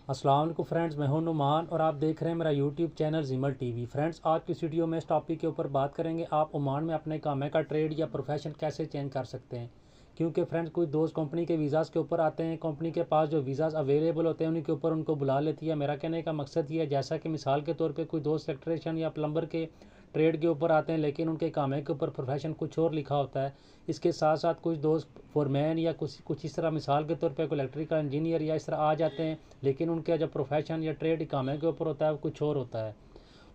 अस्सलाम वालेकुम फ्रेंड्स, मैं हूं नुमान और आप देख रहे हैं मेरा यूट्यूब चैनल जिमल टीवी। फ्रेंड्स, आज की इस वीडियो में इस टॉपिक के ऊपर बात करेंगे आप ओमान में अपने कामे का ट्रेड या प्रोफेशन कैसे चेंज कर सकते हैं। क्योंकि फ्रेंड्स, कुछ दोस्त कंपनी के वीज़ाज़ के ऊपर आते हैं, कंपनी के पास जो वीज़ाज़ अवेलेबल होते हैं उन्हीं के ऊपर उनको बुला लेती है। मेरा कहने का मकसद ये है, जैसा कि मिसाल के तौर पर कोई दोस्त इलेक्ट्रीशियन या प्लम्बर के ट्रेड के ऊपर आते हैं, लेकिन उनके कामे के ऊपर प्रोफेशन कुछ और लिखा होता है। इसके साथ साथ कुछ दोस्त फोरमैन या कुछ इस तरह, मिसाल के तौर पे कोई इलेक्ट्रिकल इंजीनियर या इस तरह आ जाते हैं, लेकिन उनका जो प्रोफेशन या ट्रेड कामे के ऊपर होता है वो कुछ और होता है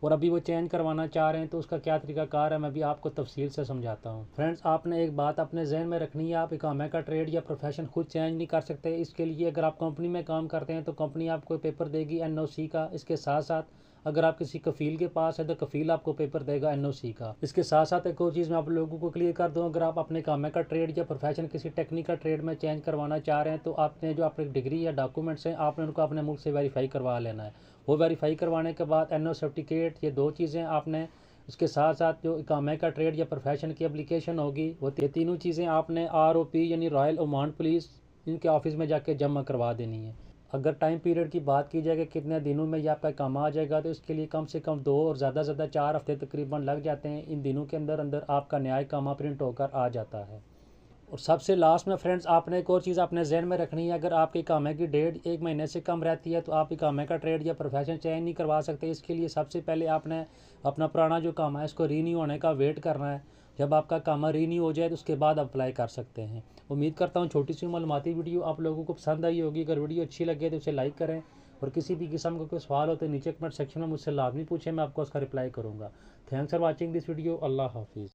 और अभी वो चेंज करवाना चाह रहे हैं। तो उसका क्या तरीकाकार है, मैं भी आपको तफसील से समझाता हूँ। फ्रेंड्स, आपने एक बात अपने जहन में रखनी है, आप इकामे का ट्रेड या प्रोफेशन खुद चेंज नहीं कर सकते। इसके लिए अगर आप कंपनी में काम करते हैं तो कंपनी आपको पेपर देगी NOC का। इसके साथ साथ अगर आप किसी कफ़ील के पास है तो कफ़ील आपको पेपर देगा NOC का। इसके साथ साथ एक और चीज़ मैं आप लोगों को क्लियर कर दूँ, अगर आप अपने कामे का ट्रेड या प्रोफेशन किसी टेक्निकल ट्रेड में चेंज करवाना चाह रहे हैं तो आपने जो अपनी डिग्री या डॉक्यूमेंट्स हैं आपने उनको अपने मुल्क से वेरीफाई करवा लेना है। वो वेरीफाई करवाने के बाद NO सर्टिफिकेट, ये दो चीज़ें आपने, उसके साथ साथ जो इकामे का ट्रेड या प्रोफेशन की एप्लीकेशन होगी, वो ये तीनों चीज़ें आपने ROP यानी रॉयल ओमान पुलिस इनके ऑफिस में जाके जमा करवा देनी है। अगर टाइम पीरियड की बात की जाए कि कितने दिनों में ये आपका काम आ जाएगा, तो इसके लिए कम से कम 2 और ज़्यादा से ज़्यादा 4 हफ्ते तकरीबन लग जाते हैं। इन दिनों के अंदर अंदर आपका न्याय कामा प्रिंट होकर आ जाता है। और सबसे लास्ट में फ्रेंड्स, आपने एक और चीज़ अपने जहन में रखनी है, अगर आपके कामे की डेट 1 महीने से कम रहती है तो आप कामे का ट्रेड या प्रोफेशन चेंज नहीं करवा सकते। इसके लिए सबसे पहले आपने अपना पुराना जो काम है इसको रीन्यू होने का वेट करना है। जब आपका काम रीन्यू हो जाए तो उसके बाद अप्लाई कर सकते हैं। उम्मीद करता हूँ छोटी सी मालूमाती वीडियो आप लोगों को पसंद आई होगी। अगर वीडियो अच्छी लगे तो उसे लाइक करें और किसी भी किस्म का कोई सवाल हो तो नीचे कमेंट सेक्शन में मुझसे लाजमी पूछें, मैं आपको उसका रिप्लाई करूँगा। Thanks for watching this video. अल्लाह हाफिज़।